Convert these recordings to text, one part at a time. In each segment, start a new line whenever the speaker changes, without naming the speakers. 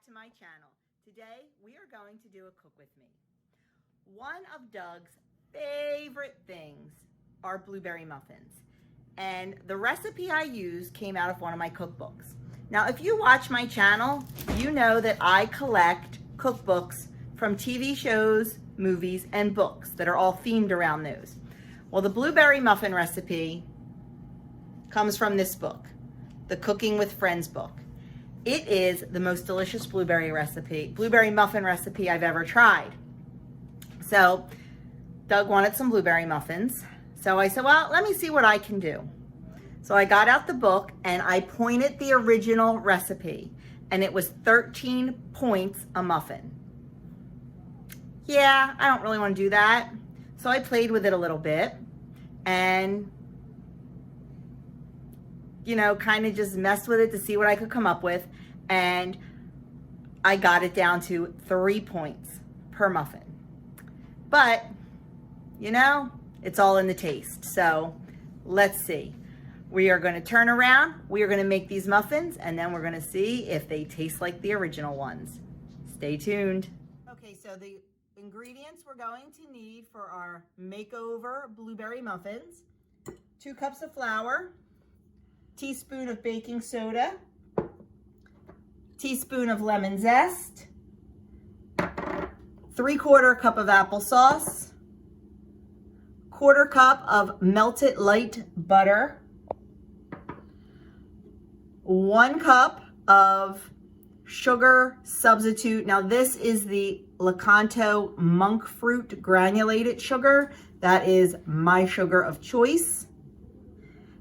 to my channel. Today we are going to do a cook with me. One of Doug's favorite things are blueberry muffins. And the recipe I use came out of one of my cookbooks. Now, if you watch my channel, you know that I collect cookbooks from TV shows, movies, and books that are all themed around those. Well, the blueberry muffin recipe comes from this book, the Cooking with Friends book. It is the most delicious blueberry muffin recipe I've ever tried. So Doug wanted some blueberry muffins. So I said, well, let me see what I can do. So I got out the book and I pointed the original recipe, and it was 13 points a muffin. Yeah, I don't really want to do that. So I played with it a little bit and, you know, kind of just messed with it to see what I could come up with. And I got it down to 3 points per muffin. But, you know, it's all in the taste. So let's see. We are going to turn around. We are going to make these muffins, and then we're going to see if they taste like the original ones. Stay tuned. Okay, so the ingredients we're going to need for our makeover blueberry muffins: 2 cups of flour, teaspoon of baking soda, teaspoon of lemon zest, 3/4 cup of applesauce, 1/4 cup of melted light butter, 1 cup of sugar substitute. Now this is the Lakanto monk fruit granulated sugar. That is my sugar of choice.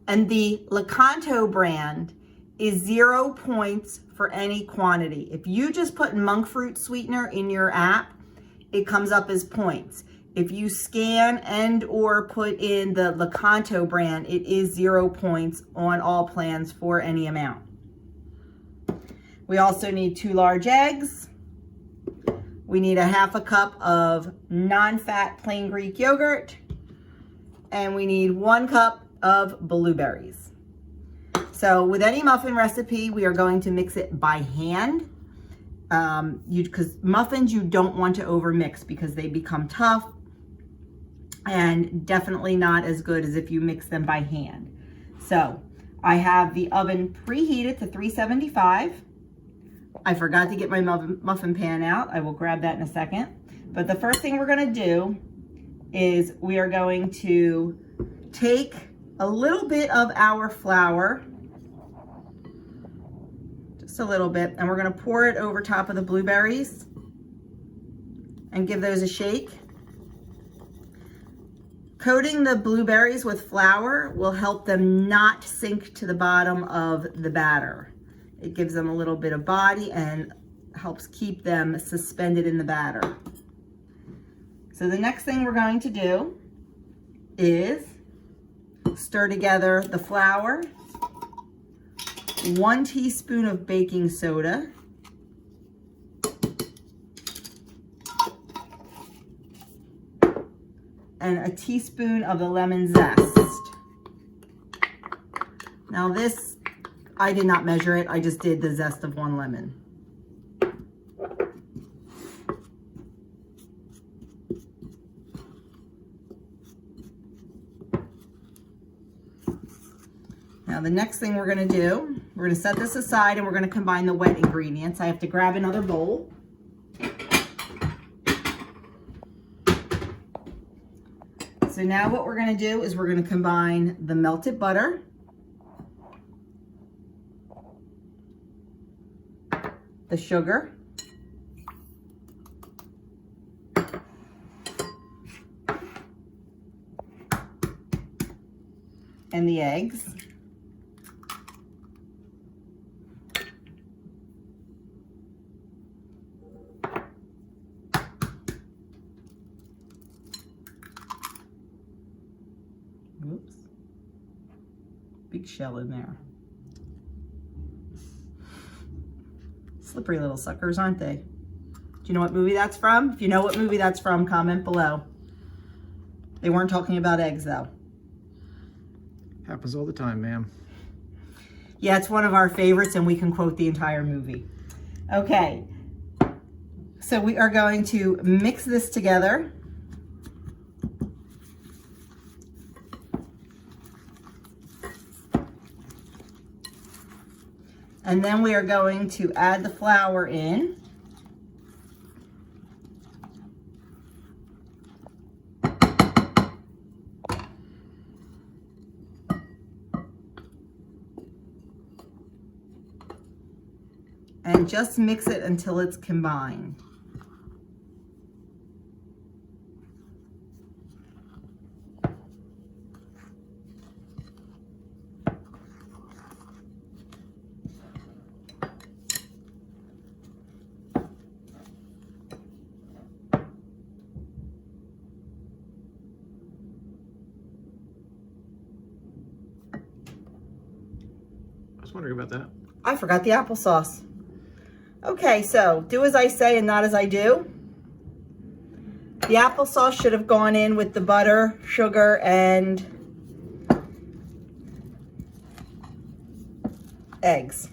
And the Lakanto brand is 0 points for any quantity. If you just put monk fruit sweetener in your app, it comes up as points. If you scan and or put in the Lakanto brand, it is 0 points on all plans for any amount. We also need 2 large eggs. We need 1/2 cup of non-fat plain Greek yogurt. And we need 1 cup of blueberries. So with any muffin recipe, we are going to mix it by hand. Because muffins you don't want to overmix because they become tough and definitely not as good as if you mix them by hand. So I have the oven preheated to 375. I forgot to get my muffin pan out. I will grab that in a second. But the first thing we're going to do is we are going to take a little bit of our flour, just a little bit, and we're going to pour it over top of the blueberries and give those a shake. Coating the blueberries with flour will help them not sink to the bottom of the batter. It gives them a little bit of body and helps keep them suspended in the batter. So the next thing we're going to do is stir together the flour, 1 teaspoon of baking soda, and a teaspoon of the lemon zest. Now this, I did not measure it. I just did the zest of 1 lemon. Now the next thing we're going to do, we're going to set this aside and we're going to combine the wet ingredients. I have to grab another bowl. So now what we're going to do is we're going to combine the melted butter, the sugar, and the eggs. Oops. Big shell in there. Slippery little suckers, aren't they? Do you know what movie that's from? If you know what movie that's from, comment below. They weren't talking about eggs, though.
Happens all the time, ma'am.
Yeah, it's one of our favorites, and we can quote the entire movie. Okay, So we are going to mix this together. And then we are going to add the flour in. And just mix it until it's combined.
I was wondering about that.
I forgot the applesauce. Okay, so do as I say and not as I do. The applesauce should have gone in with the butter, sugar, and eggs.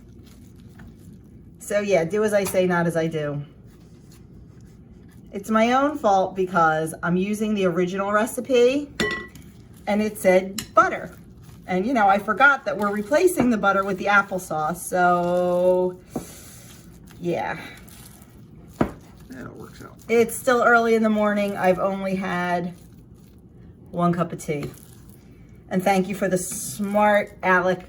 So yeah, do as I say, not as I do. It's my own fault because I'm using the original recipe and it said butter. And you know, I forgot that we're replacing the butter with the applesauce, so yeah.
Yeah, it works out.
It's still early in the morning. I've only had 1 cup of tea. And thank you for the smart aleck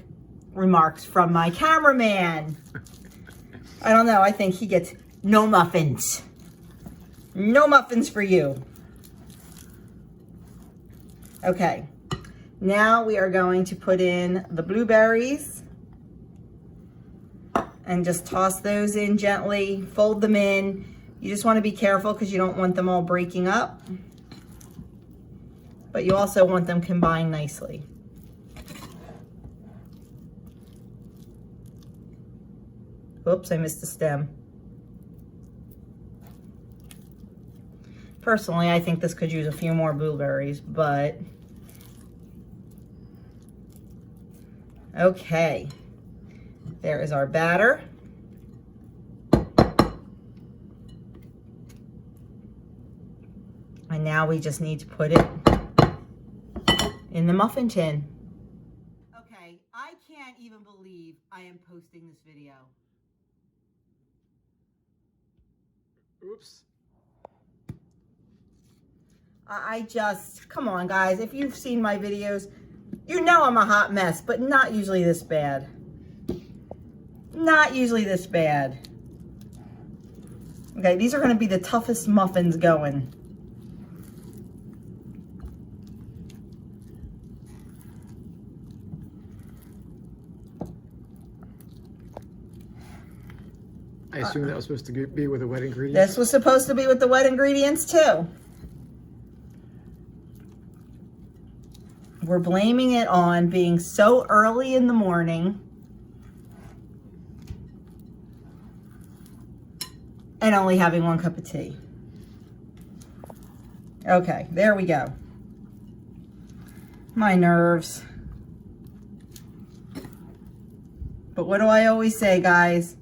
remarks from my cameraman. I don't know, I think he gets no muffins. No muffins for you. Okay, now we are going to put in the blueberries and just toss those in gently, fold them in. You just want to be careful because you don't want them all breaking up, but you also want them combined nicely. Oops, I missed the stem. Personally, I think this could use a few more blueberries, but okay. There is our batter. And now we just need to put it in the muffin tin. Okay, I can't even believe I am posting this video.
Oops.
Come on guys, if you've seen my videos, you know I'm a hot mess, but not usually this bad. Not usually this bad. Okay, these are gonna be the toughest muffins going.
I assume that was supposed to be with the wet ingredients.
This was supposed to be with the wet ingredients too. We're blaming it on being so early in the morning and only having 1 cup of tea. Okay, there we go. My nerves. But what do I always say, guys?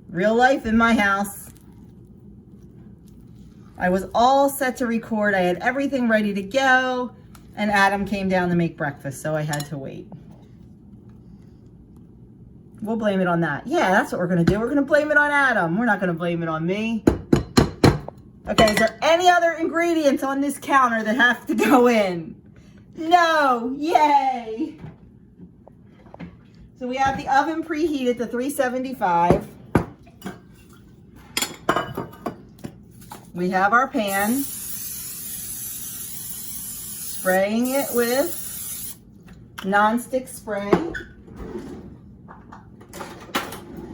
Real life in my house. I was all set to record. I had everything ready to go. And Adam came down to make breakfast, so I had to wait. We'll blame it on that. Yeah, that's what we're gonna do. We're gonna blame it on Adam. We're not gonna blame it on me. Okay, is there any other ingredients on this counter that have to go in? No, yay. So we have the oven preheated to 375. We have our pan. Spraying it with nonstick spray.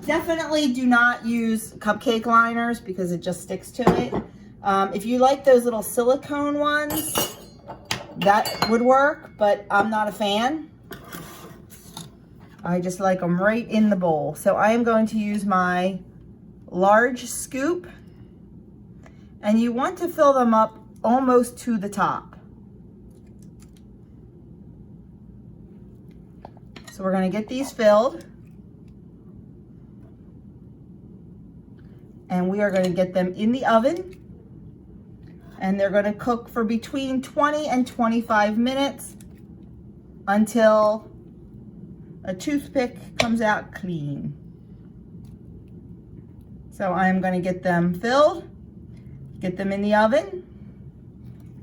Definitely do not use cupcake liners because it just sticks to it. If you like those little silicone ones, that would work, but I'm not a fan. I just like them right in the bowl. So I am going to use my large scoop, and you want to fill them up almost to the top. So we're going to get these filled. and we are going to get them in the oven, and they're going to cook for between 20 and 25 minutes until a toothpick comes out clean. So I'm going to get them filled, get them in the oven,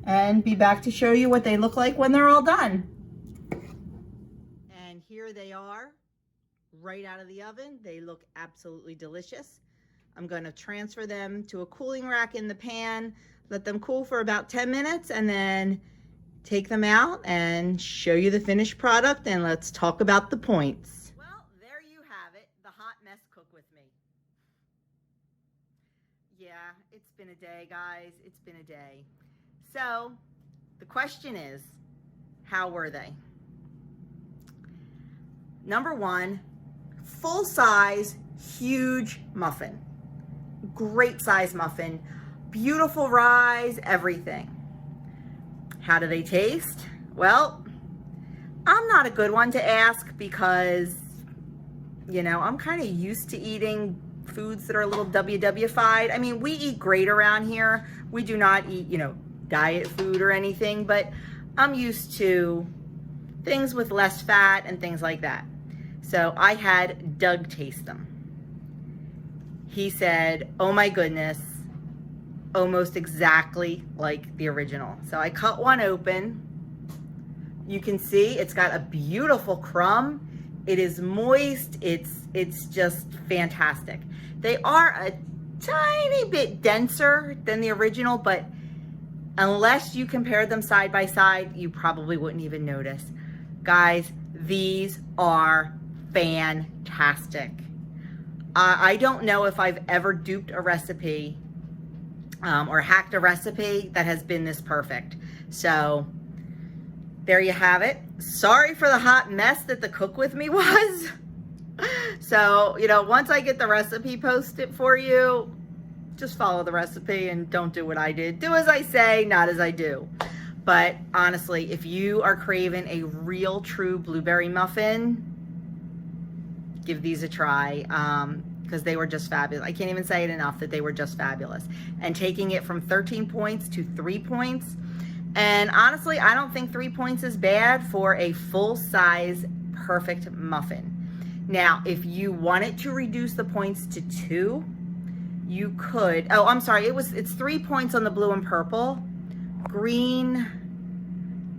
and be back to show you what they look like when they're all done. And here they are, right out of the oven. They look absolutely delicious. I'm going to transfer them to a cooling rack in the pan, let them cool for about 10 minutes, and then take them out and show you the finished product, and let's talk about the points. Well, there you have it, the hot mess cook with me. Yeah, it's been a day, guys. It's been a day. So the question is, how were they? Number one, full size, huge muffin. Great size muffin, beautiful rise, everything. How do they taste? Well, I'm not a good one to ask because, you know, I'm kind of used to eating foods that are a little WW-fied. I mean, we eat great around here. We do not eat, you know, diet food or anything, but I'm used to things with less fat and things like that. So I had Doug taste them. He said, oh my goodness, almost exactly like the original. So I cut one open. You can see it's got a beautiful crumb. It is moist. It's just fantastic. They are a tiny bit denser than the original, but unless you compare them side by side, you probably wouldn't even notice. Guys, these are fantastic. I don't know if I've ever duped a recipe or hacked a recipe that has been this perfect. So there you have it. Sorry for the hot mess that the cook with me was. So, you know, once I get the recipe posted for you, just follow the recipe and don't do what I did. Do as I say, not as I do. But honestly, if you are craving a real true blueberry muffin, give these a try, because they were just fabulous. I can't even say it enough that they were just fabulous. And taking it from 13 points to 3 points. And honestly, I don't think 3 points is bad for a full-size perfect muffin. Now, if you wanted to reduce the points to 2, you could. Oh, I'm sorry. It's 3 points on the blue and purple. Green,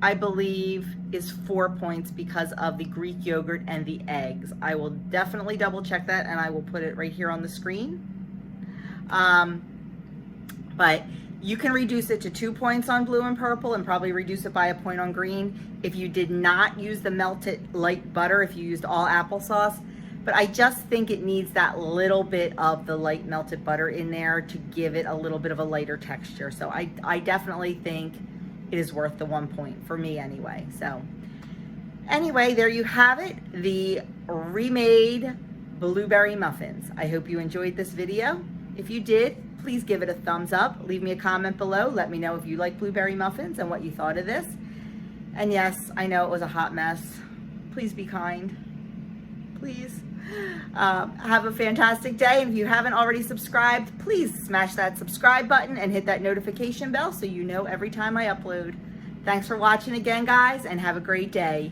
I believe, is 4 points because of the Greek yogurt and the eggs. I will definitely double check that, and I will put it right here on the screen. But you can reduce it to 2 points on blue and purple and probably reduce it by a point on green if you did not use the melted light butter, if you used all applesauce. But I just think it needs that little bit of the light melted butter in there to give it a little bit of a lighter texture. So I definitely think it is worth the 1 point for me anyway. So anyway, there you have it, the remade blueberry muffins. I hope you enjoyed this video. If you did, please give it a thumbs up. Leave me a comment below. Let me know if you like blueberry muffins and what you thought of this. And yes, I know it was a hot mess. Please be kind. Please. Have a fantastic day. And if you haven't already subscribed, please smash that subscribe button and hit that notification bell so you know every time I upload. Thanks for watching again, guys, and have a great day.